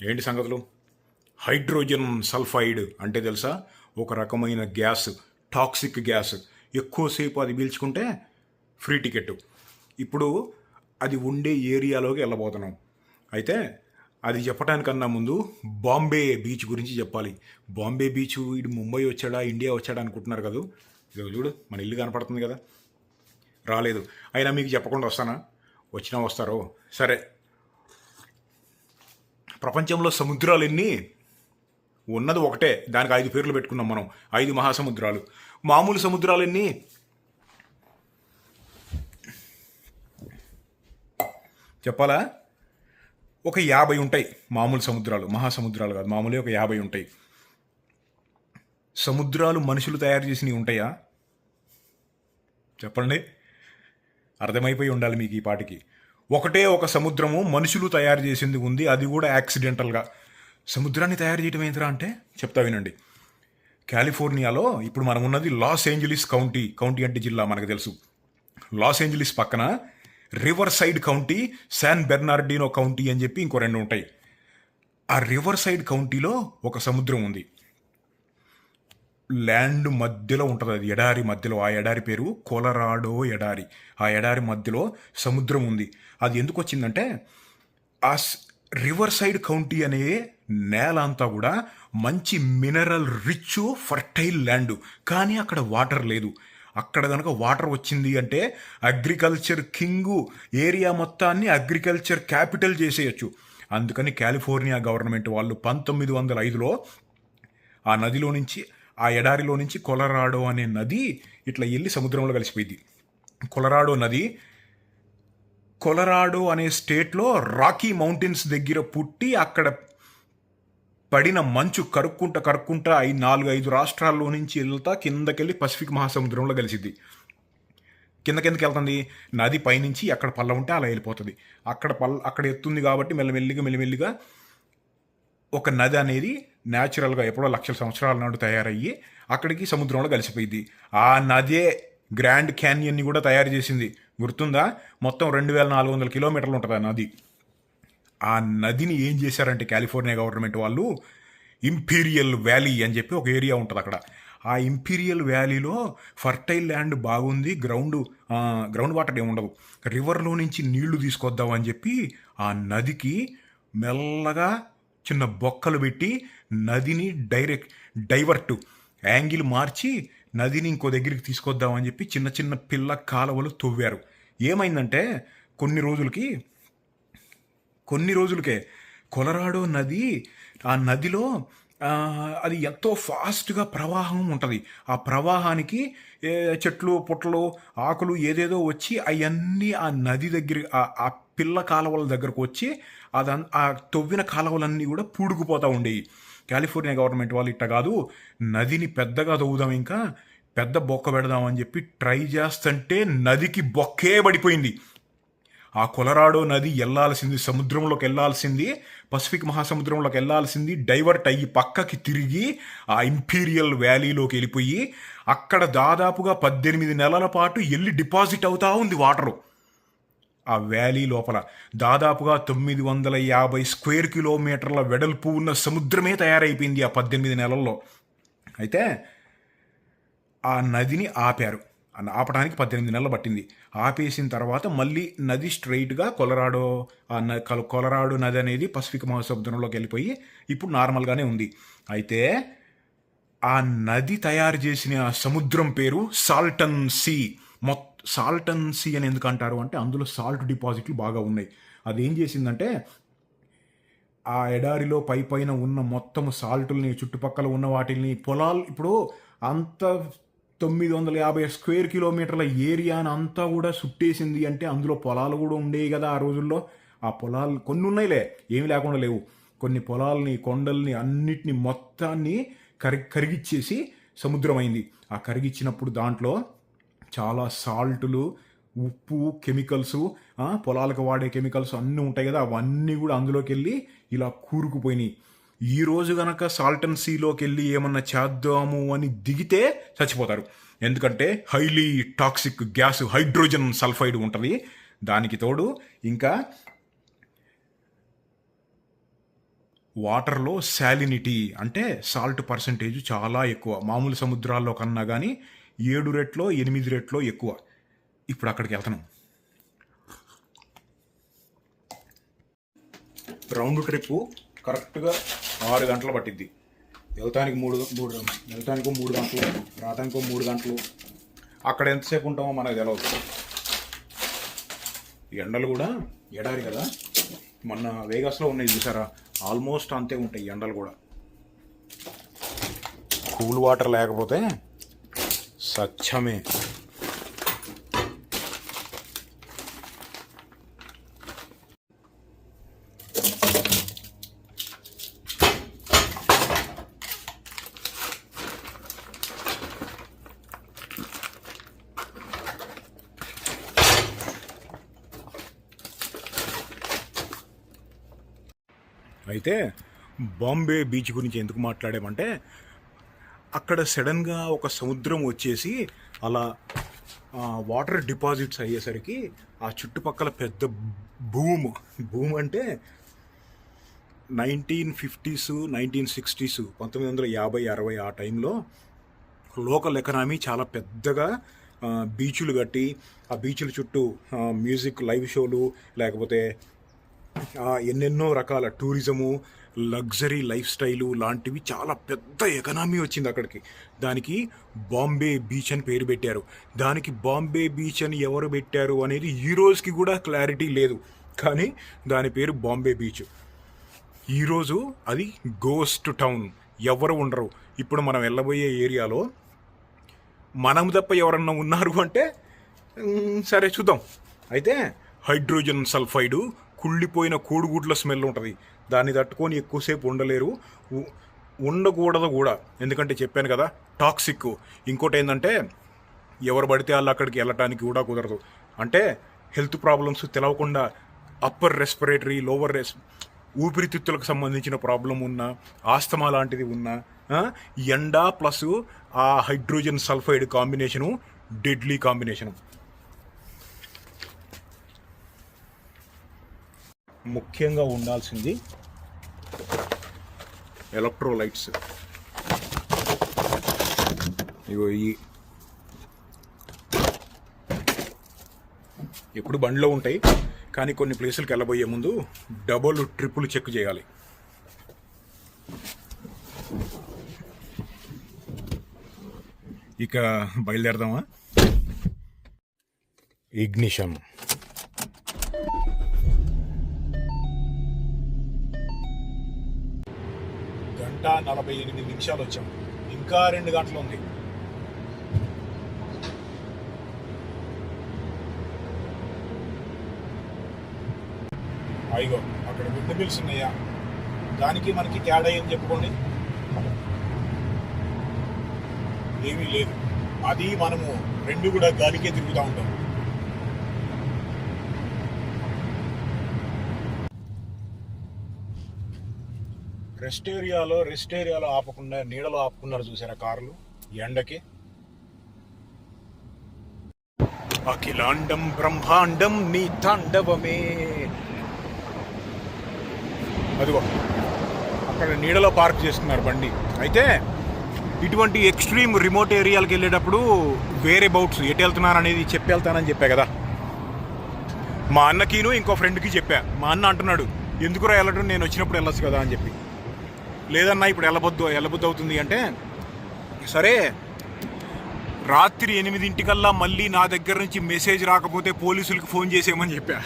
ఏంటి సంగతులు? Hydrogen sulphide అంటే తెలుసా? ఒక రకమైన గ్యాస్, టాక్సిక్ గ్యాస్. ఎక్కువసేపు అది పీల్చుకుంటే ఫ్రీ టికెట్. ఇప్పుడు అది ఉండే ఏరియాలోకి వెళ్ళబోతున్నాం. అయితే అది చెప్పడానికన్నా ముందు బాంబే బీచ్ గురించి చెప్పాలి. బాంబే బీచ్ ఇటు ముంబై వచ్చాడా, ఇండియా వచ్చాడా అనుకుంటున్నారు కదా. ఇది చూడు, మన ఇల్లు కనపడుతుంది కదా. రాలేదు, అయినా మీకు చెప్పకుండా వస్తానా? వచ్చినా వస్తారో సరే. ప్రపంచంలో సముద్రాలు ఎన్ని? ఉన్నది ఒకటే, దానికి 5 పేర్లు పెట్టుకున్నాం మనం. 5 మహాసముద్రాలు. మామూలు సముద్రాలు ఎన్ని? చెప్పాలా? ఒక 50 ఉంటాయి మామూలు సముద్రాలు. మహాసముద్రాలు కాదు, మామూలు ఒక 50 ఉంటాయి. సముద్రాలు మనుషులు తయారు చేసినవి ఉంటాయా? చెప్పండి. అర్థమైపోయి ఉండాలి మీకు ఈ పాటికి. ఒకటే ఒక సముద్రము మనుషులు తయారు చేసింది ఉంది, అది కూడా యాక్సిడెంటల్గా. సముద్రాన్ని తయారు చేయడం ఏంటరా అంటే చెప్తా వినండి. కాలిఫోర్నియాలో ఇప్పుడు మనం ఉన్నది లాస్ ఏంజలీస్ కౌంటీ. కౌంటీ అంటే జిల్లా మనకు తెలుసు. లాస్ ఏంజలీస్ పక్కన river side county, San Bernardino county అని చెప్పి ఇంకో 2 ఉంటాయి. ఆ రివర్ సైడ్ కౌంటీలో ఒక సముద్రం ఉంది. ల్యాండ్ మధ్యలో ఉంటుంది, అది ఎడారి మధ్యలో. ఆ ఎడారి పేరు కొలరాడో ఎడారి. ఆ ఎడారి మధ్యలో సముద్రం ఉంది. అది ఎందుకు వచ్చిందంటే ఆ రివర్ సైడ్ కౌంటీ అనే నేల అంతా కూడా మంచి మినరల్ రిచ్ ఫర్టైల్ ల్యాండ్, కానీ అక్కడ వాటర్ లేదు. అక్కడ కనుక వాటర్ వచ్చింది అంటే అగ్రికల్చర్ కింగు, ఏరియా మొత్తాన్ని అగ్రికల్చర్ క్యాపిటల్ చేసేయచ్చు. అందుకని కాలిఫోర్నియా గవర్నమెంట్ వాళ్ళు 1905లో ఆ నదిలో నుంచి, ఆ ఎడారిలో నుంచి కొలరాడో అనే నది ఇట్లా వెళ్ళి సముద్రంలో కలిసిపోయింది. కొలరాడో నది కొలరాడో అనే స్టేట్లో రాకీ మౌంటైన్స్ దగ్గర పుట్టి అక్కడ పడిన మంచు కరుక్కుంటా 4-5 రాష్ట్రాల్లో నుంచి వెళ్తా కిందకెళ్ళి పసిఫిక్ మహాసముద్రంలో కలిసిద్ది. కిందకెందుకు వెళ్తుంది? నది పైనుంచి అక్కడ పల్ల ఉంటే అలా వెళ్ళిపోతుంది. అక్కడ ఎత్తుంది కాబట్టి మెల్లిమెల్లిగా ఒక నది అనేది న్యాచురల్గా ఎప్పుడో లక్షల సంవత్సరాల నాడు తయారయ్యి అక్కడికి సముద్రంలో కలిసిపోయింది. ఆ నదే గ్రాండ్ క్యాన్యన్ని కూడా తయారు చేసింది. గుర్తుందా? మొత్తం 2400 కిలోమీటర్లు ఉంటుంది ఆ నది. ఆ నదిని ఏం చేశారంటే కాలిఫోర్నియా గవర్నమెంట్ వాళ్ళు ఇంపీరియల్ వ్యాలీ అని చెప్పి ఒక ఏరియా ఉంటుంది అక్కడ. ఆ ఇంపీరియల్ వ్యాలీలో ఫర్టైల్ ల్యాండ్ బాగుంది, గ్రౌండ్ వాటర్ ఏముండదు, రివర్లో నుంచి నీళ్లు తీసుకొద్దాం అని చెప్పి ఆ నదికి మెల్లగా చిన్న బొక్కలు పెట్టి నదిని డైవర్ట్ యాంగిల్ మార్చి నదిని ఇంకో దగ్గరికి తీసుకొద్దామని చెప్పి చిన్న చిన్న పిల్ల కాలువలు తవ్వారు. ఏమైందంటే కొన్ని రోజులకే కొలరాడో నది, ఆ నదిలో అది ఎంతో ఫాస్ట్గా ప్రవాహం ఉంటుంది. ఆ ప్రవాహానికి చెట్లు పుట్టలు ఆకులు ఏదేదో వచ్చి అవన్నీ ఆ నది దగ్గర, ఆ పిల్ల కాలువల దగ్గరకు వచ్చి ఆ తవ్విన కాలువలన్నీ కూడా పూడుకుపోతూ ఉండేవి. కాలిఫోర్నియా గవర్నమెంట్ వాళ్ళు ఇట్ట కాదు, నదిని పెద్దగా తవ్వుదాం, ఇంకా పెద్ద బొక్క పెడదామని చెప్పి ట్రై చేస్తుంటే నదికి బొక్కే పడిపోయింది. ఆ కొలరాడో నది సముద్రంలోకి వెళ్ళాల్సింది, పసిఫిక్ మహాసముద్రంలోకి వెళ్ళాల్సింది డైవర్ట్ అయ్యి పక్కకి తిరిగి ఆ ఇంపీరియల్ వ్యాలీలోకి వెళ్ళిపోయి అక్కడ దాదాపుగా 18 నెలల పాటు వెళ్ళి డిపాజిట్ అవుతా ఉంది వాటరు. ఆ వ్యాలీ లోపల దాదాపుగా 950 స్క్వేర్ కిలోమీటర్ల వెడల్పు ఉన్న సముద్రమే తయారైపోయింది ఆ 18 నెలల్లో. అయితే ఆ నదిని ఆపారు. ఆపడానికి 18 నెలలు పట్టింది. ఆపేసిన తర్వాత మళ్ళీ నది స్ట్రైట్గా కొలరాడో నది అనేది పసిఫిక్ మహాసముద్రంలోకి వెళ్ళిపోయి ఇప్పుడు నార్మల్గానే ఉంది. అయితే ఆ నది తయారు చేసిన సముద్రం పేరు సాల్టన్ సీ. సాల్టన్ సీ అని ఎందుకు అంటారు అంటే అందులో సాల్ట్ డిపాజిట్లు బాగా ఉన్నాయి. అదేం చేసిందంటే ఆ ఎడారిలో పైన ఉన్న మొత్తం సాల్టుల్ని, చుట్టుపక్కల ఉన్న వాటిని, పొలాలు, ఇప్పుడు అంత 950 స్క్వేర్ కిలోమీటర్ల ఏరియాని అంతా కూడా చుట్టేసింది అంటే అందులో పొలాలు కూడా ఉండేవి కదా ఆ రోజుల్లో. ఆ పొలాలు కొన్ని ఉన్నాయిలే, ఏమి లేకుండా లేవు. కొన్ని పొలాల్ని, కొండల్ని, అన్నిటిని మొత్తాన్ని కరిగిచ్చేసి సముద్రమైంది. ఆ కరిగిచ్చినప్పుడు దాంట్లో చాలా సాల్టులు, ఉప్పు, కెమికల్స్, పొలాలకు వాడే కెమికల్స్ అన్నీ ఉంటాయి కదా, అవన్నీ కూడా అందులోకి వెళ్ళి ఇలా కూరుకుపోయినాయి. ఈరోజు గనక సాల్టన్ సీలోకి వెళ్ళి ఏమన్నా చేద్దాము అని దిగితే చచ్చిపోతారు. ఎందుకంటే highly toxic gas hydrogen sulphide ఉంటుంది. దానికి తోడు ఇంకా వాటర్లో శాలినిటీ అంటే సాల్ట్ పర్సంటేజ్ చాలా ఎక్కువ, మామూలు సముద్రాల్లో కన్నా కానీ 7 రెట్లో 8 రెట్లో ఎక్కువ. ఇప్పుడు అక్కడికి వెళ్తున్నాం. రౌండ్ ట్రిప్పు కరెక్ట్గా 6 గంటలు పట్టిద్ది. వెళ్తానికి వెళ్తానికో 3 గంటలు, రావటానికో 3 గంటలు. అక్కడ ఎంతసేపు ఉంటామో మనకు తెలియదు. ఎండలు కూడా ఎడారి కదా, మొన్న వేగస్లో ఉన్నాయి చూసారా, ఆల్మోస్ట్ అంతే ఉంటాయి ఎండలు కూడా. కూల్ వాటర్ లేకపోతే సత్యమే. అయితే బాంబే బీచ్ గురించి ఎందుకు మాట్లాడామంటే, అక్కడ సడన్గా ఒక సముద్రం వచ్చేసి అలా వాటర్ డిపాజిట్స్ అయ్యేసరికి ఆ చుట్టుపక్కల పెద్ద భూమ్ అంటే 1950s 1960s 1950-60 ఆ టైంలో లోకల్ ఎకనామీ చాలా పెద్దగా బీచ్లు కట్టి ఆ బీచ్ల చుట్టూ మ్యూజిక్ లైవ్ షోలు, లేకపోతే ఎన్నెన్నో రకాల టూరిజము, లగ్జరీ లైఫ్ స్టైలు లాంటివి చాలా పెద్ద ఎకనామీ వచ్చింది అక్కడికి. దానికి బాంబే బీచ్ అని పేరు పెట్టారు. దానికి బాంబే బీచ్ అని ఎవరు పెట్టారు అనేది ఈ రోజుకి కూడా క్లారిటీ లేదు, కానీ దాని పేరు బాంబే బీచ్. ఈరోజు అది గోస్ట్ టౌన్, ఎవరు ఉండరు. ఇప్పుడు మనం వెళ్ళబోయే ఏరియాలో మనం తప్ప ఎవరన్నా ఉన్నారు అంటే సరే చూద్దాం. అయితే హైడ్రోజన్ సల్ఫైడు, కుళ్ళిపోయిన కోడిగుడ్ల స్మెల్ ఉంటుంది. దాన్ని తట్టుకొని ఎక్కువసేపు ఉండలేరు, ఉండకూడదు కూడా, ఎందుకంటే చెప్పాను కదా టాక్సిక్. ఇంకోటి ఏంటంటే ఎవరు పడితే వాళ్ళు అక్కడికి వెళ్ళటానికి కూడా కుదరదు. అంటే హెల్త్ ప్రాబ్లమ్స్ తెలవకుండా అప్పర్ రెస్పిరేటరీ, లోవర్ ఊపిరితిత్తులకు సంబంధించిన ప్రాబ్లం ఉన్నా, ఆస్తమా లాంటిది ఉన్నా, ఎండ ప్లస్ ఆ hydrogen sulphide combination deadly combination. ముఖ్యంగా ఉండాల్సింది ఎలక్ట్రోలైట్స్. ఇగో ఎప్పుడు బండిలో ఉంటాయి, కానీ కొన్ని ప్లేసులకు వెళ్ళబోయే ముందు డబుల్ ట్రిపుల్ చెక్ చేయాలి. ఇక బయలుదేరదామా? ఇగ్నిషన్. గంట 48 నిమిషాలు వచ్చాం, ఇంకా 2 గంటలు ఉంది. అయ్యో అక్కడ విండ్ మిల్స్ ఉన్నాయా, దానికి మనకి తేడా ఏం చెప్పుకోండి, ఏమీ లేదు. అది మనము రెండు కూడా గాలికే తిరుగుతూ ఉంటాం. రెస్ట్ ఏరియాలో ఆపకుండా నీడలో ఆపుకున్నారు చూసారా కార్లు ఎండకి. అఖిలాండం బ్రహ్మాండం నీ తాండవమే. అదిగో అక్కడ నీడలో పార్క్ చేసుకున్నారు బండి. అయితే ఇటువంటి ఎక్స్ట్రీమ్ రిమోట్ ఏరియాలకు వెళ్ళేటప్పుడు వేరే బౌట్స్ ఎటు వెళ్తున్నారు అనేది చెప్పి వెళ్తానని చెప్పా కదా. మా అన్నకిను ఇంకో ఫ్రెండ్కి చెప్పా. మా అన్న అంటున్నాడు, ఎందుకురా వెళ్ళడం, నేను వచ్చినప్పుడు వెళ్ళొచ్చు కదా అని చెప్పి. లేదన్నా ఇప్పుడు వెళ్ళబుద్ది అవుతుంది అంటే, సరే రాత్రి 8 మళ్ళీ నా దగ్గర నుంచి మెసేజ్ రాకపోతే పోలీసులకు ఫోన్ చేసేయమని చెప్పా.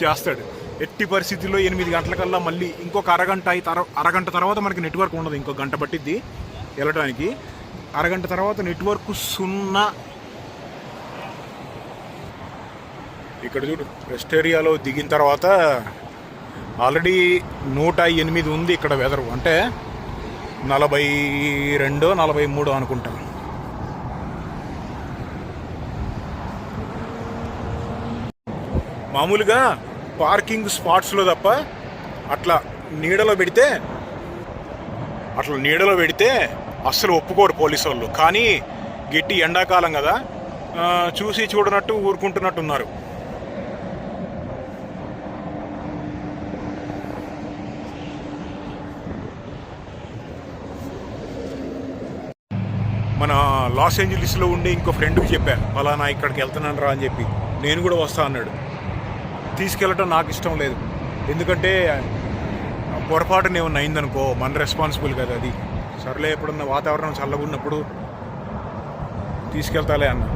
చేస్తాడు. ఎట్టి పరిస్థితుల్లో 8 గంటలకల్లా మళ్ళీ ఇంకొక అరగంట తర్వాత మనకి నెట్వర్క్ ఉండదు. ఇంకో గంట పట్టిద్ది వెళ్ళడానికి. అరగంట తర్వాత నెట్వర్క్ 0. ఇక్కడ చూడు, రెస్ట్ ఏరియాలో దిగిన తర్వాత ఆల్రెడీ 108 ఉంది ఇక్కడ వెదరు. అంటే 42 43 అనుకుంటా. మామూలుగా పార్కింగ్ స్పాట్స్లో తప్ప అట్లా నీడలో పెడితే అస్సలు ఒప్పుకోరు పోలీసు వాళ్ళు. కానీ గట్టి ఎండాకాలం కదా, చూసి చూడనట్టు ఊరుకుంటున్నట్టున్నారు. మన లాస్ ఏంజలీస్లో ఉండే ఇంకో ఫ్రెండ్కి చెప్పాను ఫలానా ఇక్కడికి వెళ్తున్నాను రా అని చెప్పి. నేను కూడా వస్తా అన్నాడు. తీసుకెళ్ళటం నాకు ఇష్టం లేదు, ఎందుకంటే పొరపాటున ఏమన్నా అయిందనుకో మన రెస్పాన్సిబుల్ కదా అది. సర్లే ఎప్పుడన్నా వాతావరణం చల్లగా ఉన్నప్పుడు తీసుకెళ్తాలే అన్న.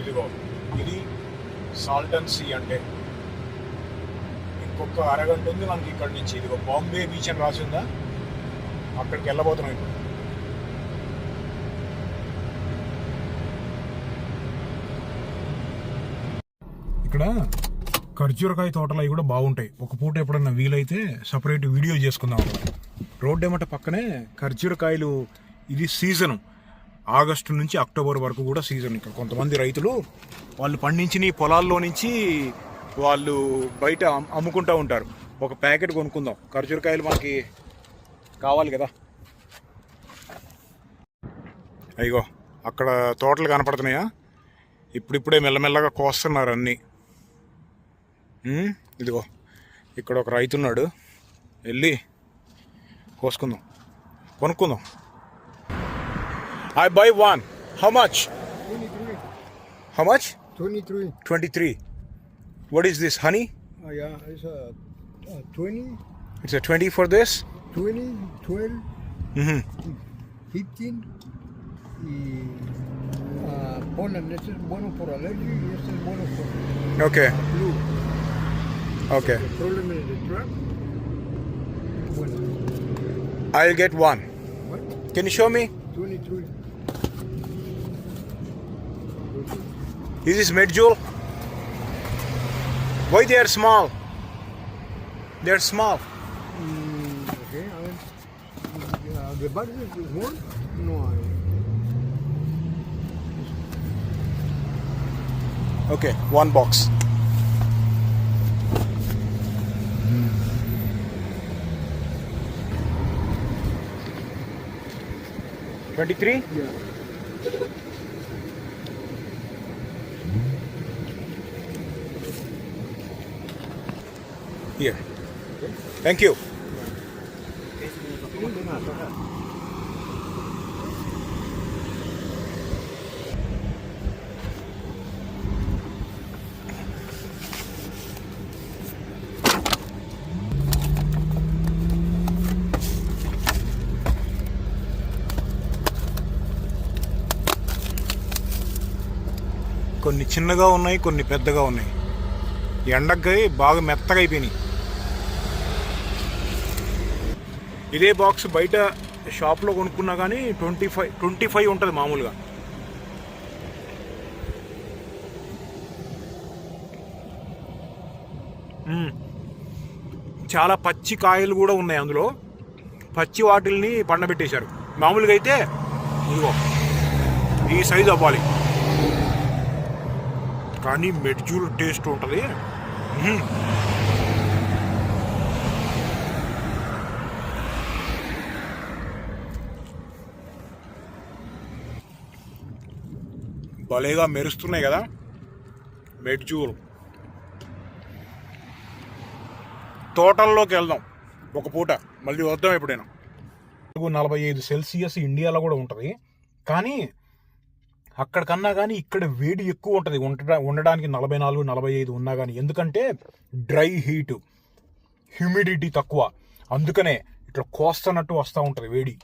ఇదిగో ఇది సాల్టన్ సీ అంటే. ఇంకొక అరగంట ఉంది మనకి ఇక్కడ నుంచి. ఇదిగో బాంబే బీచ్ అని రాసి ఉందా, అక్కడికి వెళ్ళబోతున్నాం ఇప్పుడు. ఇక్కడ ఖర్జూరకాయ తోటలు అవి కూడా బాగుంటాయి. ఒక పూట ఎప్పుడన్నా వీలైతే సపరేట్ వీడియో చేసుకుందాం. రోడ్డు ఏమంటే పక్కనే ఖర్జూరకాయలు, ఇది సీజను. ఆగస్టు నుంచి అక్టోబర్ వరకు కూడా సీజన్. ఇక్కడ కొంతమంది రైతులు వాళ్ళు పండించిన పొలాల్లో నుంచి వాళ్ళు బయట అమ్ముకుంటూ ఉంటారు. ఒక ప్యాకెట్ కొనుక్కుందాం, ఖర్జూరకాయలు మనకి కావాలి కదా. అయ్యో అక్కడ తోటలు కనపడుతున్నాయా, ఇప్పుడిప్పుడే మెల్లమెల్లగా కోస్తున్నారు అన్నీ. ఇదిగో ఇక్కడ ఒక రైతు ఉన్నాడు, వెళ్ళి కోసుకుందాం, కొనుక్కుందాం. I buy one. How much? 23. How much? 23. 23. What is this, honey? Yeah, it's a 20, It's a 20 for this? 20, 12, Mm-hmm. 15. Y pollen, este es bueno por alergia y este es bueno por Okay. flu. Okay. The problem is the trap. Bueno, I'll get one. what? Can you show me? 23. Is this medjool? Why they are small? They are small. Okay, a ver. The bag is one? No. Okay, one box. $23? Yeah. Here. Thank you. కొన్ని చిన్నగా ఉన్నాయి, కొన్ని పెద్దగా ఉన్నాయి. ఎండకి బాగా మెత్తగా అయిపోయినాయి. ఇదే బాక్స్ బయట షాప్లో కొనుక్కున్నా కానీ 25 ఉంటుంది మామూలుగా. చాలా పచ్చి కాయలు కూడా ఉన్నాయి అందులో. పచ్చి వాటిల్ని పండబెట్టేశారు. మామూలుగా అయితే ఇదిగో ఈ సైజు అవ్వాలి, కానీ మెడ్జూల్ టేస్ట్ ఉంటుంది. భలేగా మెరుస్తున్నాయి కదా మెడ్జూల్. తోటల్లోకి వెళ్దాం ఒక పూట, మళ్ళీ వద్దాం ఎప్పుడైనా. 45 సెల్సియస్ ఇండియాలో కూడా ఉంటుంది, కానీ అక్కడికన్నా కానీ ఇక్కడ వేడి ఎక్కువ ఉంటుంది. ఉండడానికి 44, 45 ఉన్నా కానీ, ఎందుకంటే డ్రై హీటు, హ్యూమిడిటీ తక్కువ. అందుకనే ఇట్లా కోస్తున్నట్టు వస్తూ ఉంటుంది వేడి.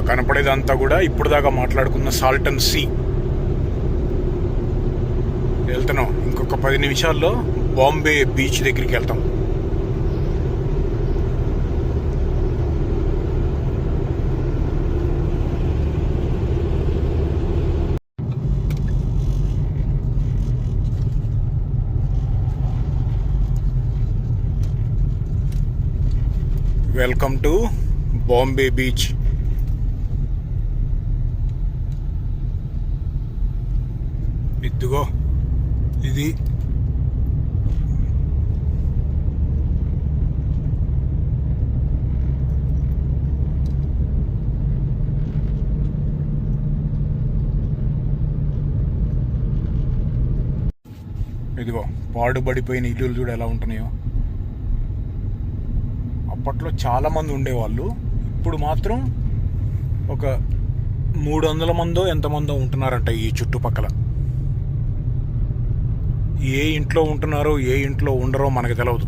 కనపడేదంతా కూడా ఇప్పుడు దాకా మాట్లాడుకున్న సాల్టన్ సీ. వెళ్తున్నాం ఇంకొక 10 నిమిషాల్లో బాంబే బీచ్ దగ్గరికి వెళ్తాం. Welcome to Bombay beach. ఇదిగో ఇది ఇదిగో పాడుబడిపోయిన ఇల్లులు చూడు ఎలా ఉంటున్నాయో. అప్పట్లో చాలామంది ఉండేవాళ్ళు, ఇప్పుడు మాత్రం ఒక 300 మందో ఎంతమందో ఉంటున్నారంట ఈ చుట్టుపక్కల. ఏ ఇంట్లో ఉంటున్నారో ఏ ఇంట్లో ఉండరో మనకు తెలియదు.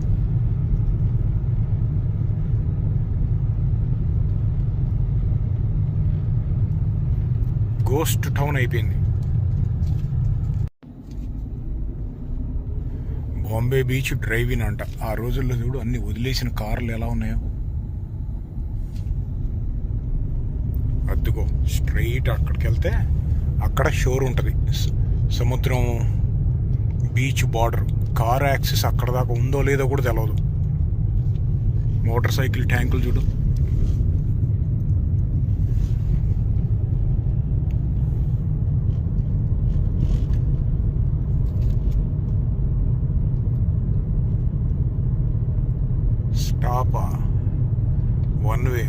గోస్ట్ టౌన్ అయిపోయింది బాంబే బీచ్. డ్రైవింగ్ అంట. ఆ రోజుల్లో చూడు అన్ని వదిలేసిన కార్లు ఎలా ఉన్నాయో. అద్దుకో స్ట్రైట్ అక్కడికి వెళ్తే అక్కడ షోర్ ఉంటుంది, సముద్రం బీచ్ బార్డర్. కార్ యాక్సెస్ అక్కడ దాకా ఉందో లేదో కూడా తెలియదు. మోటార్ సైకిల్ ట్యాంకులు చూడు. స్టాపా, 1 వే.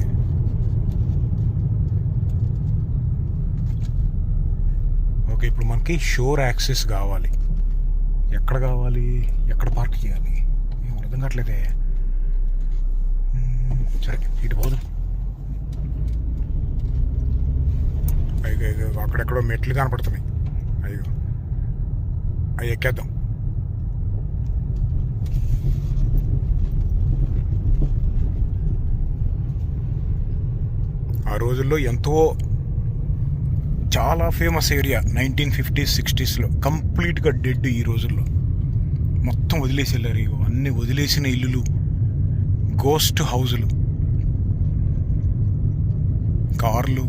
ఓకే, ఇప్పుడు మనకి షోర్ యాక్సెస్ కావాలి. ఎక్కడ కావాలి, ఎక్కడ పార్క్ చేయాలి ఏం అర్థం కావట్లేదే. సరే ఇటు పోదాం. అయ్యో అక్కడెక్కడో మెట్లు కనపడుతున్నాయి. అయ్యో అవి ఎక్కేద్దాం. ఆ రోజుల్లో ఎంతో చాలా ఫేమస్ ఏరియా. 1950s 60sలో కంప్లీట్గా డెడ్. ఈ రోజుల్లో మొత్తం వదిలేసి వెళ్ళారు. అన్నీ వదిలేసిన ఇల్లులు, గోస్ట్ హౌజులు, కార్లు.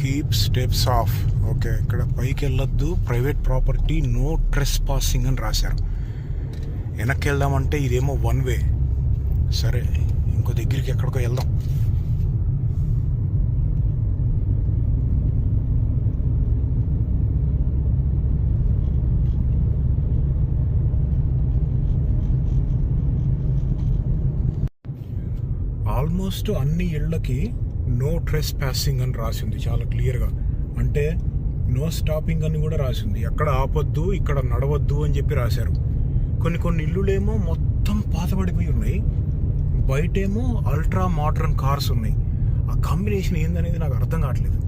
Keep steps of. ఓకే, ఇక్కడ పైకి వెళ్ళొద్దు, ప్రైవేట్ ప్రాపర్టీ, నో ట్రెస్ పాసింగ్ అని రాశారు. వెనక్కి వెళ్దామంటే ఇదేమో 1 వే. సరే ఇంకో దగ్గరికి ఎక్కడికో వెళ్దాం. ఆల్మోస్ట్ అన్ని ఇళ్ళకి నో ట్రెస్ పాసింగ్ అని రాసింది చాలా క్లియర్గా. అంటే నో స్టాపింగ్ అని కూడా రాసింది. ఎక్కడ ఆపొద్దు, ఇక్కడ నడవద్దు అని చెప్పి రాశారు. కొన్ని ఇల్లులేమో మొత్తం పాతబడిపోయి ఉన్నాయి, బయటేమో అల్ట్రా మోడర్న్ కార్స్ ఉన్నాయి. ఆ కాంబినేషన్ ఏందనేది నాకు అర్థం కావట్లేదు.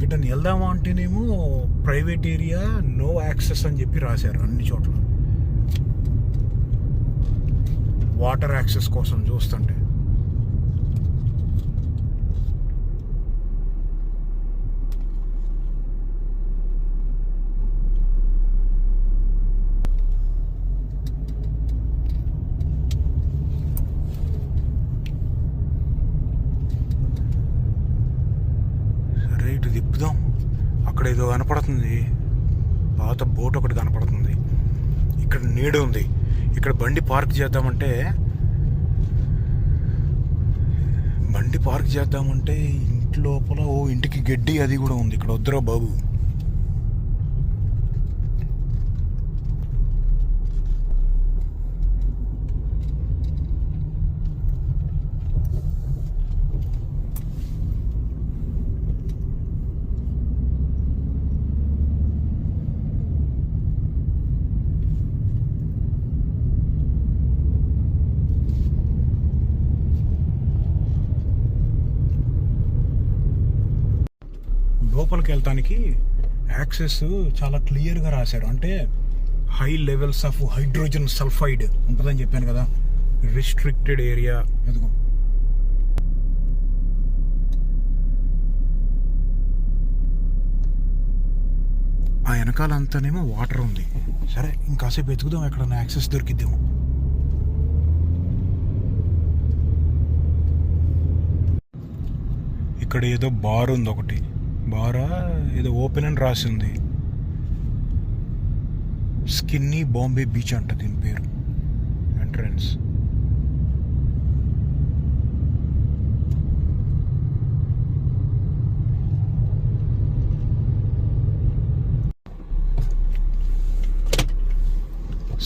వీటిని వెళ్దామా అంటేనేమో ప్రైవేట్ ఏరియా, నో యాక్సెస్ అని చెప్పి రాశారు అన్ని చోట్ల. వాటర్ యాక్సెస్ కోసం చూస్తుంటే ఇటు తిప్పుదాం. అక్కడ ఏదో కనపడుతుంది, పాత బోట్ ఒకటి కనపడుతుంది. ఇక్కడ నీడ ఉంది. ఇక్కడ బండి పార్క్ చేద్దామంటే ఇంటి లోపల ఇంటికి గడ్డి అది కూడా ఉంది. ఇక్కడ వద్దురా బాబు. లోపలికి వెళ్తానికి యాక్సెస్ చాలా క్లియర్గా రాశారు. అంటే high levels of hydrogen sulphide ఉంటుందని చెప్పాను కదా, రిస్ట్రిక్టెడ్ ఏరియా. ఎదుగు ఆ వెనకాల అంతానేమో వాటర్ ఉంది. సరే ఇంకాసేపు వెతుకుదాం, ఎక్కడన్నా యాక్సెస్ దొరికిద్దేమో. ఇక్కడ ఏదో బార్ ఉంది, ఒకటి బారా ఏదో ఓపెన్ అని రాసి ఉంది. స్కిన్నీ బాంబే బీచ్ అంట దీని పేరు. ఎంట్రన్స్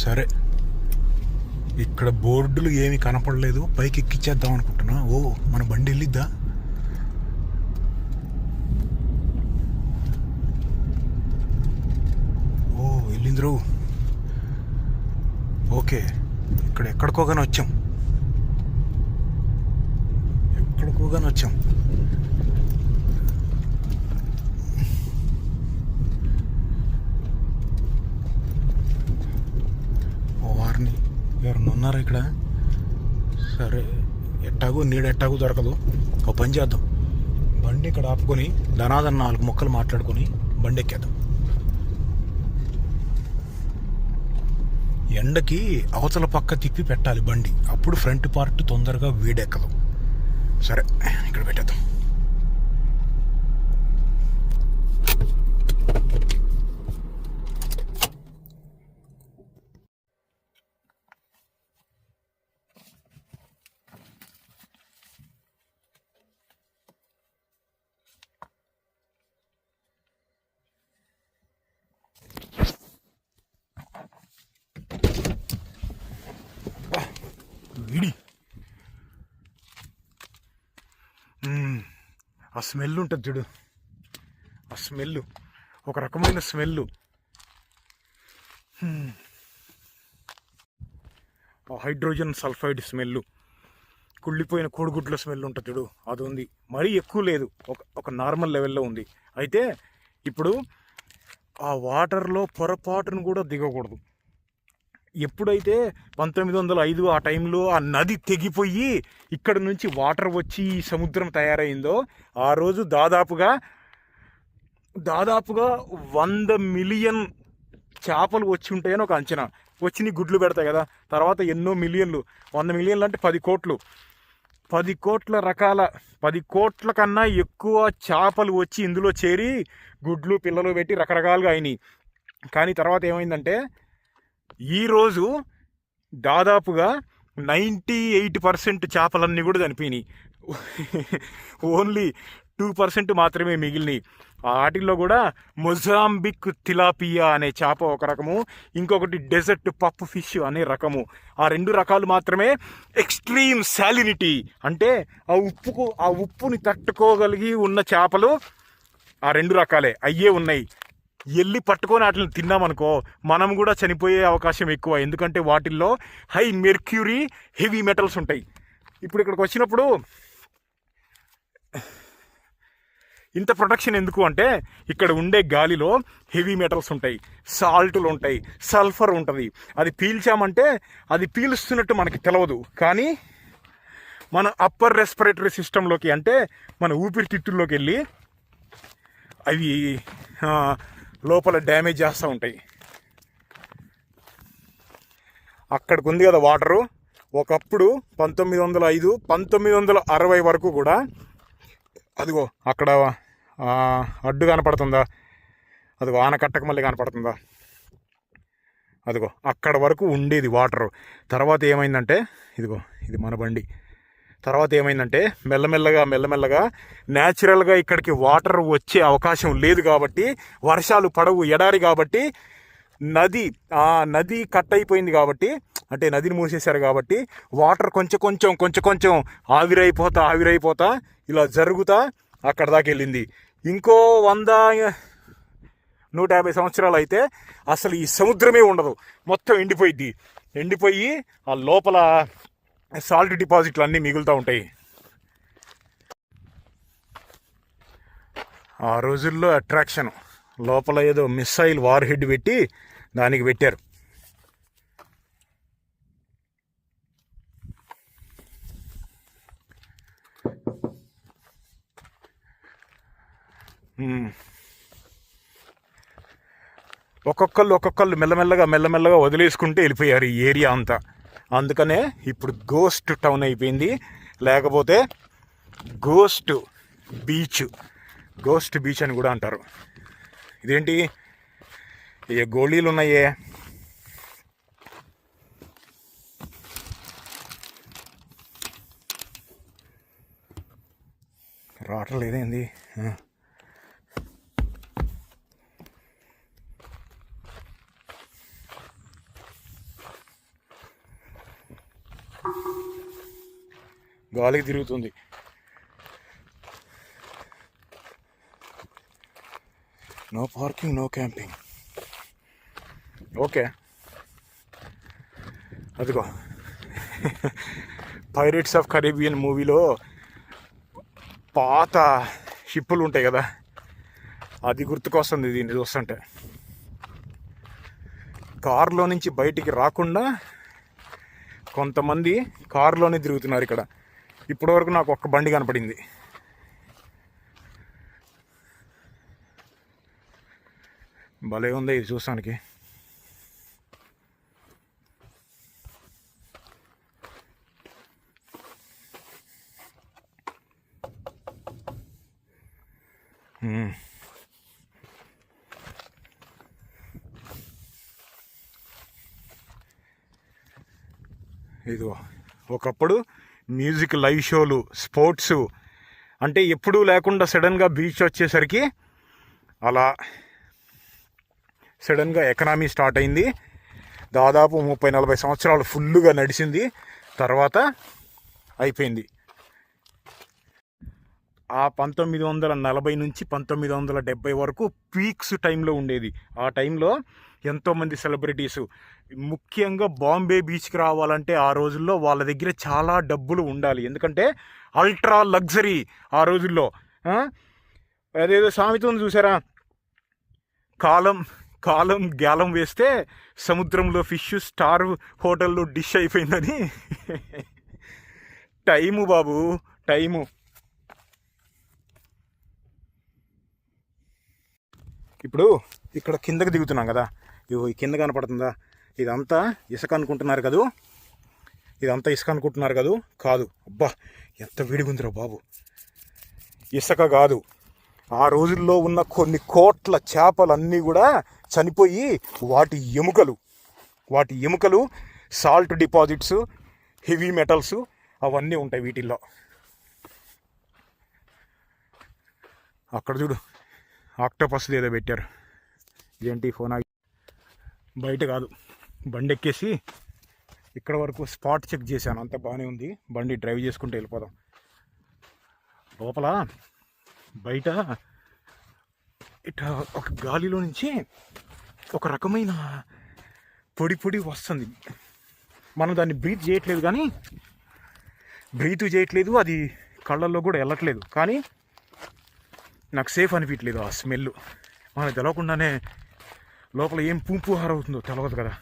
సరే. ఇక్కడ బోర్డులు ఏమీ కనపడలేదు, పైకి ఎక్కిచ్చేద్దాం అనుకుంటున్నా. ఓ మన బండి వెళ్ళిద్దా? ఓ వెళ్ళిందిరు. ఓకే, ఇక్కడ ఎక్కడికోగానే వచ్చాం. వారిని ఎవరన్నా ఉన్నారా ఇక్కడ? సరే, ఎట్టాగూ దొరకదు. ఒక పని చేద్దాం, బండి ఇక్కడ ఆపుకొని ధనాదన్న 4 ముక్కలు మాట్లాడుకొని బండి ఎక్కేద్దాం. ఎండకి అవతల పక్క తిప్పి పెట్టాలి బండి, అప్పుడు ఫ్రంట్ పార్ట్ తొందరగా వేడెక్కదు. సరే ఇక్కడ పెట్టేద్దాం. విడి ఆ స్మెల్ ఉంటుంది చూడు, ఆ స్మెల్ ఒక రకమైన స్మెల్. హైడ్రోజన్ సల్ఫైడ్ స్మెల్, కుళ్ళిపోయిన కోడిగుడ్ల స్మెల్ ఉంటుంది చూడు, అది ఉంది. మరీ ఎక్కువ లేదు, ఒక నార్మల్ లెవెల్లో ఉంది. అయితే ఇప్పుడు ఆ వాటర్లో పొరపాటును కూడా దిగకూడదు. ఎప్పుడైతే 1905 ఆ టైంలో ఆ నది తెగిపోయి ఇక్కడ నుంచి వాటర్ వచ్చి ఈ సముద్రం తయారైందో, ఆ రోజు దాదాపుగా 100 మిలియన్ చేపలు వచ్చి ఉంటాయని ఒక అంచనా. వచ్చి గుడ్లు పెడతాయి కదా, తర్వాత ఎన్నో మిలియన్లు, 100 మిలియన్లు అంటే 10 కోట్లు, 10 కోట్ల రకాల 10 కోట్ల కన్నా ఎక్కువ చేపలు వచ్చి ఇందులో చేరి గుడ్లు పిల్లలు పెట్టి రకరకాలుగా అయినాయి. కానీ తర్వాత ఏమైందంటే ఈరోజు దాదాపుగా 98% చేపలన్నీ కూడా చనిపోయినాయి. ఓన్లీ 2% మాత్రమే మిగిలినాయి. వాటిల్లో కూడా మొజాంబిక్ తిలాపియా అనే చేప ఒక రకము, ఇంకొకటి డెజర్ట్ పప్పు ఫిష్ అనే రకము. ఆ 2 రకాలు మాత్రమే ఎక్స్ట్రీమ్ సాలినిటీ, అంటే ఆ ఉప్పుని తట్టుకోగలిగి ఉన్న చేపలు ఆ 2 రకాలే అయ్యే ఉన్నాయి. వెళ్ళి పట్టుకొని వాటిని తిన్నామనుకో మనం కూడా చనిపోయే అవకాశం ఎక్కువ, ఎందుకంటే వాటిల్లో హై మెర్క్యూరీ హెవీ మెటల్స్ ఉంటాయి. ఇప్పుడు ఇక్కడికి వచ్చినప్పుడు ఇంత ప్రొటెక్షన్ ఎందుకు అంటే, ఇక్కడ ఉండే గాలిలో హెవీ మెటల్స్ ఉంటాయి, సాల్టులు ఉంటాయి, సల్ఫర్ ఉంటుంది. అది పీల్చామంటే అది పీలుస్తున్నట్టు మనకి తెలవదు, కానీ మన అప్పర్ రెస్పిరేటరీ సిస్టంలోకి, అంటే మన ఊపిరితిత్తుల్లోకి వెళ్ళి అవి లోపల డ్యామేజ్ చేస్తూ ఉంటాయి. అక్కడికి ఉంది కదా వాటరు, ఒకప్పుడు 1905, 1960 వరకు కూడా, అదిగో అక్కడ అడ్డు కనపడుతుందా, అదిగో ఆనకట్టకు మళ్ళీ కనపడుతుందా, అదిగో అక్కడ వరకు ఉండేది వాటరు. తర్వాత ఏమైందంటే, ఇదిగో ఇది మన బండి. తర్వాత ఏమైందంటే మెల్లమెల్లగా న్యాచురల్గా ఇక్కడికి వాటర్ వచ్చే అవకాశం లేదు కాబట్టి, వర్షాలు పడవు, ఎడారి కాబట్టి, నది కట్ అయిపోయింది కాబట్టి, అంటే నదిని మూసేశారు కాబట్టి వాటర్ కొంచెం ఆవిరైపోతా ఇలా జరుగుతా అక్కడ దాకా వెళ్ళింది. ఇంకో 100-150 సంవత్సరాలు అయితే అసలు ఈ సముద్రమే ఉండదు, మొత్తం ఎండిపోయి ఆ లోపల సాల్ట్ డిపాజిట్లు అన్నీ మిగులుతూ ఉంటాయి. ఆ రోజుల్లో అట్రాక్షన్ లోపల ఏదో మిస్సైల్ వార్ హెడ్ పెట్టి దానికి పెట్టారు. ఒక్కొక్కళ్ళు మెల్లమెల్లగా వదిలేసుకుంటూ వెళ్ళిపోయారు ఈ ఏరియా అంతా. అందుకనే ఇప్పుడు గోస్ట్ టౌన్ అయిపోయింది, లేకపోతే గోస్ట్ బీచ్ అని కూడా అంటారు. ఇదేంటి ఏ గోళీలు ఉన్నాయే, రావట్లేదేంది? గాలికి తిరుగుతుంది. No parking, no camping. Okay, అదిగో పైరేట్స్ ఆఫ్ కరేబియన్ మూవీలో పాత షిప్పులు ఉంటాయి కదా, అది గుర్తుకొస్తుంది దీన్ని చూస్తుంటే. కారులో నుంచి బయటికి రాకుండా కొంతమంది కారులోనే తిరుగుతున్నారు ఇక్కడ. ఇప్పటివరకు నాకు ఒక్క బండి కనపడింది. భలే ఉంది ఇది చూస్తానికి. ఇదిగో ఒకప్పుడు మ్యూజిక్ లైవ్ షోలు, స్పోర్ట్స్ అంటే ఎప్పుడూ లేకుండా సడన్గా బీచ్ వచ్చేసరికి అలా సడన్గా ఎకనామీ స్టార్ట్ అయింది. దాదాపు 30-40 సంవత్సరాలు ఫుల్గా నడిచింది, తర్వాత అయిపోయింది. ఆ 1940 నుంచి 1970 వరకు పీక్స్ టైంలో ఉండేది. ఆ టైంలో ఎంతోమంది సెలబ్రిటీసు, ముఖ్యంగా బాంబే బీచ్కి రావాలంటే ఆ రోజుల్లో వాళ్ళ దగ్గర చాలా డబ్బులు ఉండాలి. ఎందుకంటే అల్ట్రా లగ్జరీ ఆ రోజుల్లో. అదేదో సామెత ఉంది చూసారా, కాలం గ్యాలం వేస్తే సముద్రంలో ఫిష్, స్టార్ హోటల్లో డిష్ అయిపోయిందని. టైము బాబు, టైము. ఇప్పుడు ఇక్కడ కిందకి దిగుతున్నాం కదా, ఈ కింద కనపడుతుందా, ఇదంతా ఇసుక అనుకుంటున్నారు కదూ, కాదు. అబ్బా ఎంత వేడిగుందిరా బాబు. ఇసుక కాదు, ఆ రోజుల్లో ఉన్న కొన్ని కోట్ల చేపలన్నీ కూడా చనిపోయి వాటి ఎముకలు సాల్ట్ డిపాజిట్స్, హెవీ మెటల్స్ అవన్నీ ఉంటాయి వీటిల్లో. అక్కడ చూడు ఆక్టోపస్ ఏదో పెట్టారు. ఇదేంటి ఫోన్ ఆగి, బయట కాదు బండి ఎక్కేసి ఇక్కడ వరకు స్పాట్ చెక్ చేశాను, అంతా బాగానే ఉంది. బండి డ్రైవ్ చేసుకుంటూ వెళ్ళిపోదాం. లోపల బయట ఇట్లా ఒక గాలిలో నుంచి ఒక రకమైన పొడి వస్తుంది. మనం దాన్ని బ్రీత్ చేయట్లేదు, అది కళ్ళల్లో కూడా వెళ్ళట్లేదు. కానీ నాకు సేఫ్ అనిపించలేదు ఆ స్మెల్. మనకు తెలవకుండానే లోపల ఏం పూంపుహారం అవుతుందో తెలవదు కదా.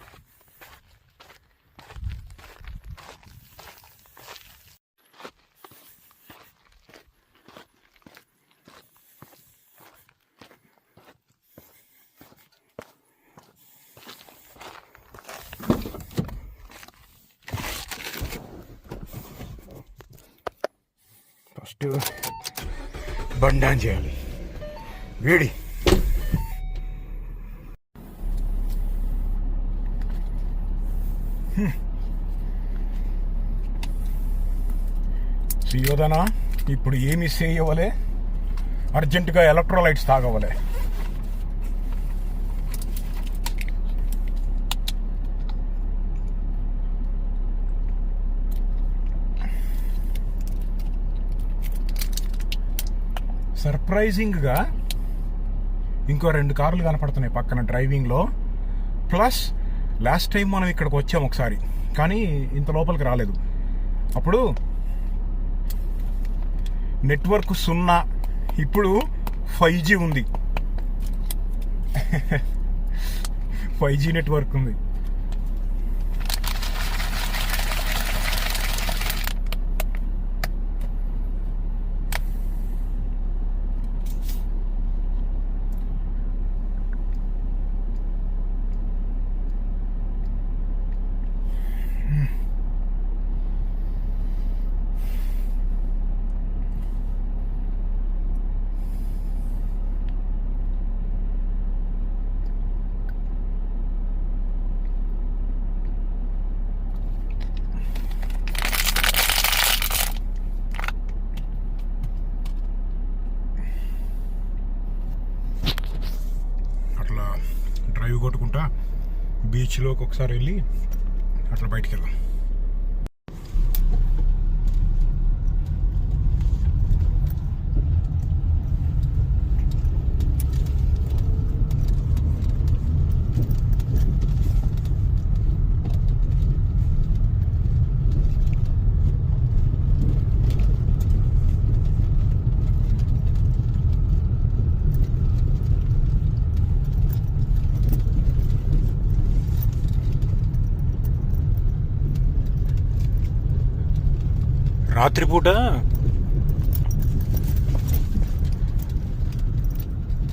ఫస్ట్ బండి ఆన్ చేయాలి, వేడి. సుయోధన ఇప్పుడు ఏమి చేయవలే, అర్జెంటుగా ఎలక్ట్రోలైట్స్ తాగవలే. సర్ప్రైజింగ్గా ఇంకో 2 కార్లు కనపడుతున్నాయి పక్కన డ్రైవింగ్లో. ప్లస్ లాస్ట్ టైం మనం ఇక్కడికి వచ్చాం ఒకసారి, కానీ ఇంత లోపలికి రాలేదు. అప్పుడు నెట్వర్క్ 0, ఇప్పుడు 5G ఉంది. 5G నెట్వర్క్ ఉంది. అట్లా డ్రైవ్ కొట్టుకుంటా బీచ్లోకి ఒకసారి వెళ్ళి అట్లా బయటికి వెళ్దాం.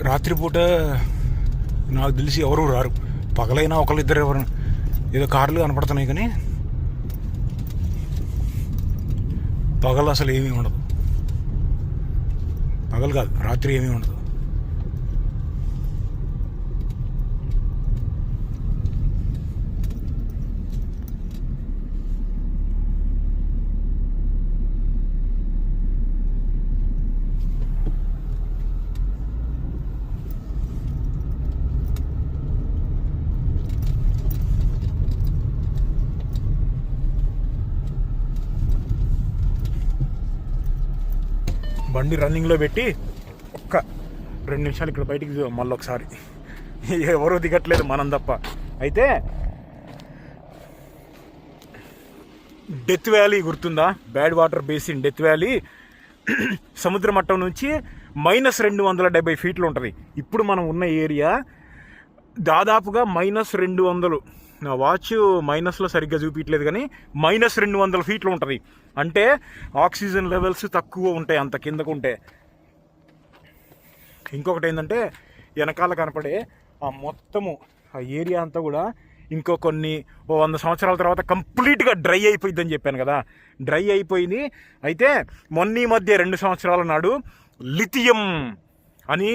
రాత్రిపూట నాకు తెలిసి ఎవరు రారు. పగలైనా ఒకళ్ళిద్దరు ఎవరు ఏదో కార్లు కనపడుతున్నాయి, కానీ పగలు అసలు ఏమీ ఉండదు. పగలు కాదు, రాత్రి ఏమీ ఉండదు. బండి రన్నింగ్లో పెట్టి ఒక్క 2 నిమిషాలు ఇక్కడ బయటికి మళ్ళీ ఒకసారి. ఎవరూ దిగట్లేదు, మనం తప్ప. అయితే డెత్ వ్యాలీ గుర్తుందా? Bad water basin death valley సముద్ర మట్టం నుంచి -270 ఫీట్లు ఉంటుంది. ఇప్పుడు మనం ఉన్న ఏరియా దాదాపుగా -200. నా వాచ్ మైనస్లో సరిగ్గా చూపించలేదు, కానీ -200 ఫీట్లు ఉంటుంది. అంటే ఆక్సిజన్ లెవెల్స్ తక్కువ ఉంటాయి అంత కిందకు ఉంటే. ఇంకొకటి ఏంటంటే వెనకాల కనపడే ఆ మొత్తము ఆ ఏరియా అంతా కూడా ఇంకో 100 సంవత్సరాల తర్వాత కంప్లీట్గా డ్రై అయిపోయిందని చెప్పాను కదా. డ్రై అయిపోయింది. అయితే మొన్న మధ్య 2 సంవత్సరాల నాడు లిథియం అని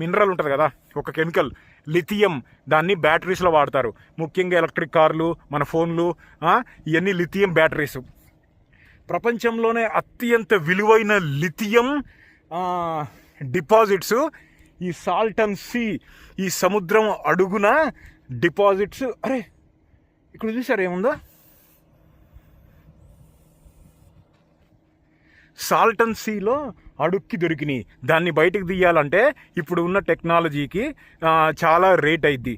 మినరల్ ఉంటుంది కదా, ఒక కెమికల్ లిథియం, దాన్ని బ్యాటరీస్లో వాడతారు. ముఖ్యంగా ఎలక్ట్రిక్ కార్లు, మన ఫోన్లు, ఇవన్నీ లిథియం బ్యాటరీస్. ప్రపంచంలోనే అత్యంత విలువైన లిథియం డిపాజిట్స్ ఈ సాల్టన్ సీ, ఈ సముద్రం అడుగున డిపాజిట్స్. అరే ఇక్కడ చూసారు ఏముందో? సాల్టన్ సీలో అడుక్కి దొరికినాయి. దాన్ని బయటకు తీయాలంటే ఇప్పుడు ఉన్న టెక్నాలజీకి చాలా రేట్ అయింది.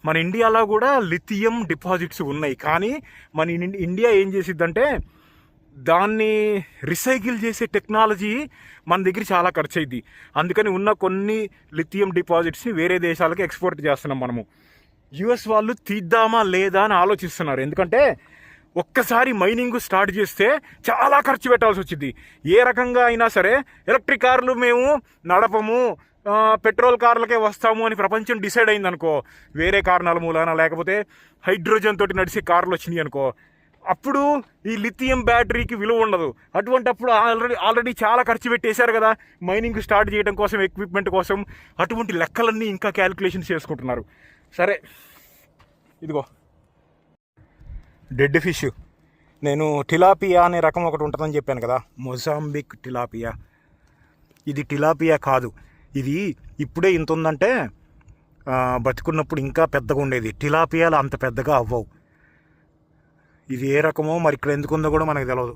మన ఇండియాలో కూడా లిథియం డిపాజిట్స్ ఉన్నాయి, కానీ మన ఇండియా ఏం చేసిద్దంటే దాన్ని రీసైకిల్ చేసే టెక్నాలజీ మన దగ్గర చాలా ఖర్చు అయింది. అందుకని ఉన్న కొన్ని లిథియం డిపాజిట్స్ని వేరే దేశాలకు ఎక్స్పోర్ట్ చేస్తున్నాం మనము. యుఎస్ వాళ్ళు తీద్దామా లేదా అని ఆలోచిస్తున్నారు. ఎందుకంటే ఒక్కసారి మైనింగ్ స్టార్ట్ చేస్తే చాలా ఖర్చు పెట్టాల్సి వచ్చింది. ఏ రకంగా అయినా సరే ఎలక్ట్రిక్ కార్లు మేము నడపము, పెట్రోల్ కార్లకే వస్తాము అని ప్రపంచం డిసైడ్ అయింది అనుకో, వేరే కారణాల మూలాన, లేకపోతే హైడ్రోజన్ తోటి నడిచే కార్లు వచ్చినాయి అనుకో, అప్పుడు ఈ లిథియం బ్యాటరీకి విలువ ఉండదు. అటువంటప్పుడు ఆల్రెడీ చాలా ఖర్చు పెట్టేశారు కదా మైనింగ్ స్టార్ట్ చేయడం కోసం, ఎక్విప్మెంట్ కోసం. అటువంటి లెక్కలన్నీ ఇంకా క్యాలిక్యులేషన్స్ చేసుకుంటున్నారు. సరే, ఇదిగో డెడ్ ఫిష్. నేను టిలాపియా అనే రకం ఒకటి ఉంటుందని చెప్పాను కదా, మొజాంబిక్ టిలాపియా. ఇది టిలాపియా కాదు. ఇది ఇప్పుడే ఇంత ఉందంటే బతుకున్నప్పుడు ఇంకా పెద్దగా ఉండేది. టిలాపియాలు అంత పెద్దగా అవ్వవు. ఇది ఏ రకమో మరి ఇక్కడ ఎందుకు ఉందో కూడా మనకు తెలియదు.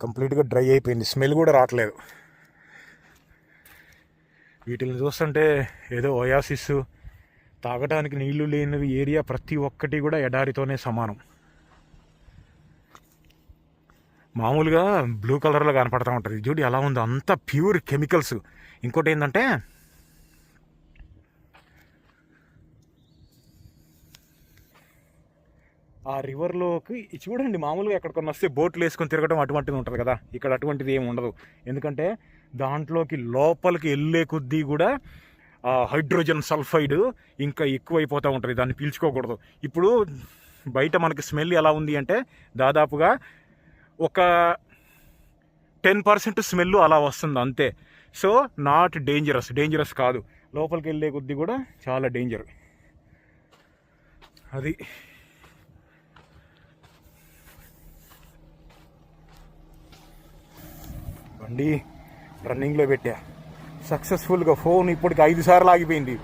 కంప్లీట్గా డ్రై అయిపోయింది, స్మెల్ కూడా రావట్లేదు. వీటిని చూస్తుంటే ఏదో ఒయాసిస్, తాగడానికి నీళ్లు లేనివి ఏరియా ప్రతి ఒక్కటి కూడా ఎడారితోనే సమానం. మామూలుగా బ్లూ కలర్లో కనపడతా ఉంటుంది. చూడు ఎలా ఉందో, అంత ప్యూర్ కెమికల్స్. ఇంకోటి ఏంటంటే ఆ రివర్లోకి చూడండి, మామూలుగా ఎక్కడికన్నా వస్తే బోట్లు వేసుకొని తిరగడం అటువంటిది ఉంటుంది కదా, ఇక్కడ అటువంటిది ఏమి ఉండదు. ఎందుకంటే దాంట్లోకి లోపలికి వెళ్ళే కొద్దీ కూడా హైడ్రోజన్ సల్ఫైడ్ ఇంకా ఎక్కువైపోతూ ఉంటుంది, దాన్ని పీల్చుకోకూడదు. ఇప్పుడు బయట మనకి స్మెల్ ఎలా ఉంది అంటే దాదాపుగా ఒక 10% స్మెల్ అలా వస్తుంది అంతే. సో నాట్ డేంజరస్ కాదు, లోపలికి వెళ్ళే కొద్దీ కూడా చాలా డేంజర్. అది బండి రన్నింగ్లో పెట్టా సక్సెస్ఫుల్గా. ఫోన్ ఇప్పటికి 5 సార్లు ఆగిపోయింది.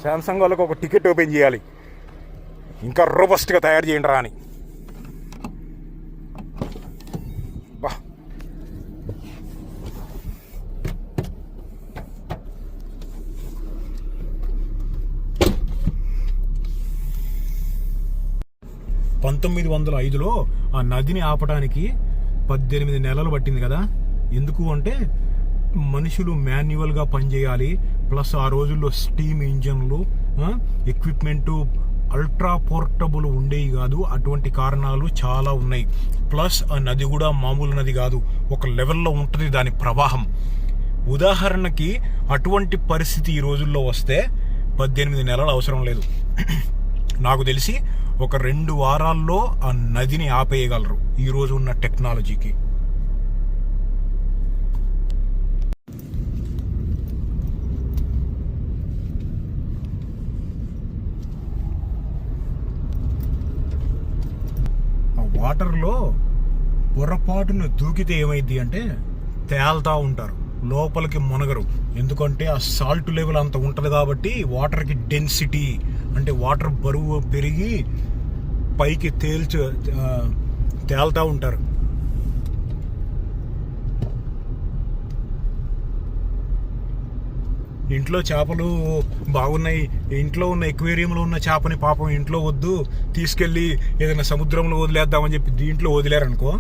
శాంసంగ్ వాళ్ళకి ఒక టికెట్ ఓపెన్ చేయాలి, ఇంకా రోబస్ట్గా తయారు చేయండి రా అని. బా (1905) ఆ నదిని ఆపడానికి 18 నెలలు పట్టింది కదా. ఎందుకు అంటే మనుషులు మాన్యువల్గా పనిచేయాలి, ప్లస్ ఆ రోజుల్లో స్టీమ్ ఇంజన్లు, ఎక్విప్మెంటు అల్ట్రా పోర్టబుల్ ఉండేవి కాదు. అటువంటి కారణాలు చాలా ఉన్నాయి. ప్లస్ ఆ నది కూడా మామూలు నది కాదు, ఒక లెవెల్లో ఉంటుంది దాని ప్రవాహం. ఉదాహరణకి అటువంటి పరిస్థితి ఈ రోజుల్లో వస్తే 18 నెలలు అవసరం లేదు. నాకు తెలిసి ఒక 2 వారాల్లో ఆ నదిని ఆపేయగలరు ఈ రోజు ఉన్న టెక్నాలజీకి. ఆ వాటర్లో పొరపాటును దూకితే ఏమైంది అంటే తేలుతూ ఉంటారు, లోపలికి మునగరు. ఎందుకంటే ఆ సాల్ట్ లెవెల్ అంత ఉంటుంది కాబట్టి వాటర్కి డెన్సిటీ అంటే వాటర్ బరువు పెరిగి పైకి తేలుతూ ఉంటారు. ఇంట్లో చేపలు బాగున్నాయి, ఇంట్లో ఉన్న ఎక్వేరియంలో ఉన్న చేపని పాపం ఇంట్లో వద్దు, తీసుకెళ్ళి ఏదైనా సముద్రంలో వదిలేద్దామని చెప్పి దీంట్లో వదిలేరనుకో,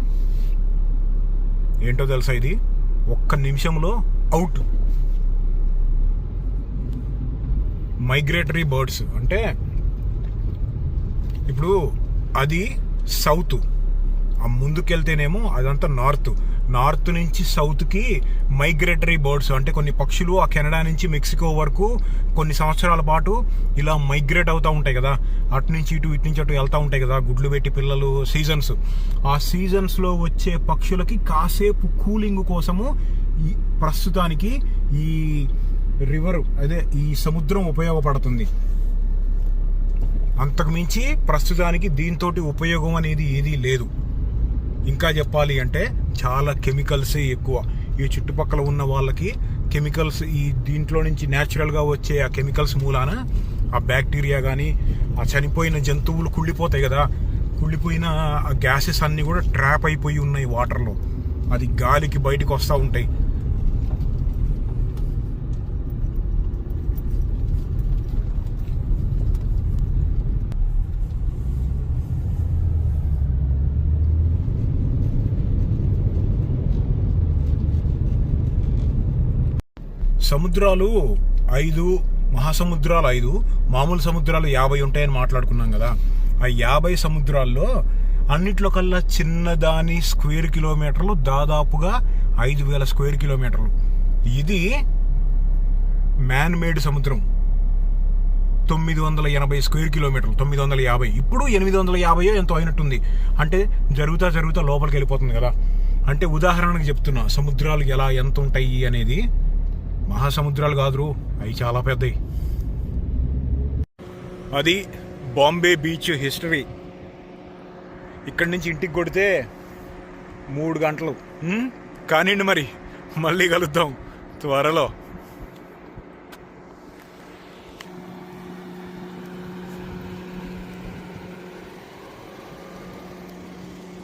ఏంటో తెలుసా, ఇది 1 నిమిషంలో అవుట్. మైగ్రేటరీ బర్డ్స్ అంటే ఇప్పుడు అది సౌత్, ఆ ముందుకెళ్తేనేమో అదంతా నార్త్ నుంచి సౌత్కి మైగ్రేటరీ బర్డ్స్ అంటే కొన్ని పక్షులు ఆ కెనడా నుంచి మెక్సికో వరకు కొన్ని సంవత్సరాల పాటు ఇలా మైగ్రేట్ అవుతూ ఉంటాయి కదా, అటు నుంచి ఇటు వెళ్తూ ఉంటాయి కదా, గుడ్లు పెట్టి పిల్లలు. సీజన్స్, ఆ సీజన్స్లో వచ్చే పక్షులకి కాసేపు కూలింగ్ కోసము ప్రస్తుతానికి ఈ రివర్ ఈ సముద్రం ఉపయోగపడుతుంది. అంతకుమించి ప్రస్తుతానికి దీంతో ఉపయోగం అనేది ఏదీ లేదు. ఇంకా చెప్పాలి అంటే చాలా కెమికల్సే ఎక్కువ. ఈ చుట్టుపక్కల ఉన్న వాళ్ళకి కెమికల్స్, ఈ దీంట్లో నుంచి న్యాచురల్గా వచ్చే ఆ కెమికల్స్ మూలాన ఆ బ్యాక్టీరియా కానీ, ఆ చనిపోయిన జంతువులు కుళ్ళిపోతాయి కదా, కుళ్ళిపోయిన ఆ గ్యాసెస్ అన్నీ కూడా ట్రాప్ అయిపోయి ఉన్నాయి వాటర్లో, అది గాలికి బయటకు వస్తూ ఉంటాయి. సముద్రాలు 5, మహాసముద్రాలు 5, మామూలు సముద్రాలు 50 ఉంటాయని మాట్లాడుకున్నాం కదా. ఆ 50 సముద్రాల్లో అన్నిట్లో కల్లా చిన్నదాని స్క్వేర్ కిలోమీటర్లు దాదాపుగా 5,000 స్క్వేర్ కిలోమీటర్లు. ఇది మ్యాన్ మేడ్ సముద్రం 980 స్క్వేర్ కిలోమీటర్లు, 950. ఇప్పుడు 850 ఎంతో అయినట్టుంది. అంటే జరుగుతా లోపలికి వెళ్ళిపోతుంది కదా. అంటే ఉదాహరణకు చెప్తున్నా సముద్రాలు ఎంత ఉంటాయి అనేది. మహాసముద్రాలు కాదు, అవి చాలా పెద్దవి. అది బాంబే బీచ్ హిస్టరీ. ఇక్కడి నుంచి ఇంటికి కొడితే 3 గంటలు. కానివ్వండి, మరి మళ్ళీ కలుద్దాం త్వరలో.